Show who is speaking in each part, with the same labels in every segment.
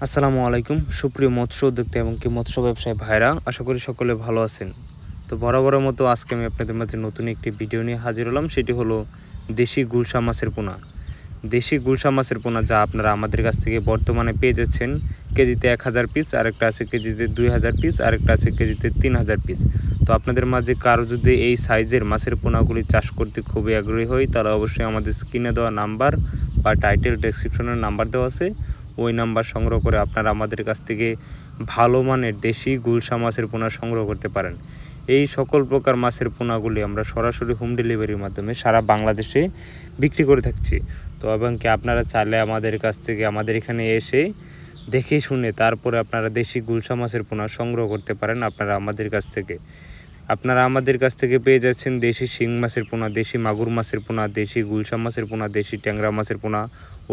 Speaker 1: আসসালামু আলাইকুম সুপ্রিয় মৎস্য উদ্যোক্তা এবং কি মৎস্য ব্যবসায়ী ভাইরা, আশা করি সকলে ভালো আছেন। তো বরাবরের মতো আজকে আমি আপনাদের মাঝে নতুন একটি ভিডিও নিয়ে হাজির হলাম। সেটি হলো দেশি গুলশা মাছের পোনা। দেশি গুলশা মাছের পোনা যা আপনারা আমাদের কাছ থেকে বর্তমানে পেয়ে যাচ্ছেন কেজিতে 1000 পিস, আরেকটা আছে কেজিতে 2000 পিস, আরেকটা আছে কেজিতে 3000 পিস। তো আপনাদের মাঝে কারো যদি এই সাইজের মাছের পোনাগুলি চাষ করতে খুবই আগ্রহী হয়, তাহলে অবশ্যই আমাদের স্ক্রিনে দেওয়া নাম্বার বা টাইটেল ডেসক্রিপশনের নাম্বার দেওয়া আছে, ওই নাম্বার সংগ্রহ করে আপনারা আমাদের কাছ থেকে ভালো মানের দেশি গুলশা মাছের পোনা সংগ্রহ করতে পারেন। এই সকল প্রকার মাছের পোনাগুলি আমরা সরাসরি হোম ডেলিভারির মাধ্যমে সারা বাংলাদেশে বিক্রি করে থাকছি। তো এবং কি আপনারা চাইলে আমাদের কাছ থেকে আমাদের এখানে এসে দেখে শুনে তারপরে আপনারা দেশি গুলশা মাছের পোনা সংগ্রহ করতে পারেন। আপনারা আমাদের কাছ থেকে পেয়ে যাচ্ছেন দেশি শিং মাছের পোনা, দেশি মাগুর মাছের পোনা, দেশি গুলশা মাছের পোনা, দেশি ট্যাংরা মাছের পোনা,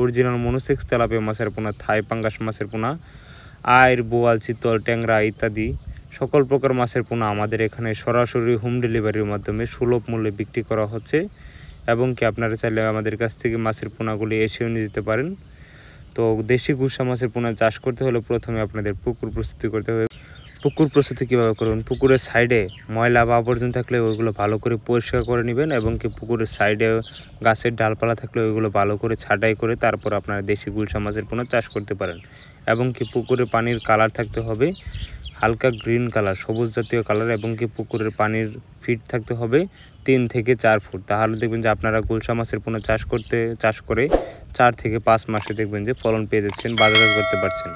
Speaker 1: অরিজিনাল মনোসেক্স তেলাপিয়া মাছের পোনা, থাই পাঙ্গাস মাছের পোনা, আইর, বোয়াল, চিতল, ট্যাংরা ইত্যাদি সকল প্রকার মাছের পোনা আমাদের এখানে সরাসরি হোম ডেলিভারির মাধ্যমে সুলভ মূল্যে বিক্রি করা হচ্ছে। এবং কি আপনারা চাইলে আমাদের কাছ থেকে মাছের পোনাগুলি এসেও নিয়ে যেতে পারেন। তো দেশি গুলশা মাছের পোনা চাষ করতে হলে প্রথমে আপনাদের পুকুর প্রস্তুতি করতে হবে। পুকুর প্রস্তুতি কীভাবে করবেন? পুকুরের সাইডে ময়লা বা আবর্জনা থাকলে ওইগুলো ভালো করে পরিষ্কার করে নেবেন, এবং কি পুকুরের সাইডে গাছের ডালপালা থাকলে ওইগুলো ভালো করে ছাঁটাই করে তারপর আপনারা দেশি গুলশা মাছের পোনা চাষ করতে পারেন। এবং কি পুকুরে পানির কালার থাকতে হবে হালকা গ্রিন কালার, সবুজ জাতীয় কালার, এবং কি পুকুরের পানির ফিট থাকতে হবে 3 থেকে 4 ফুট। তাহলে দেখবেন যে আপনারা গুলশা মাছের পোনা চাষ করে 4 থেকে 5 মাসে দেখবেন যে ফলন পেয়ে যাচ্ছেন, বাজারজাত করতে পারছেন।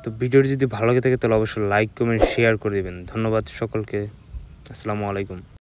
Speaker 1: তো ভিডিওটি যদি ভালো লাগে থাকে তাহলে অবশ্যই লাইক, কমেন্ট, শেয়ার করে দেবেন। ধন্যবাদ সকলকে। আসসালামু আলাইকুম।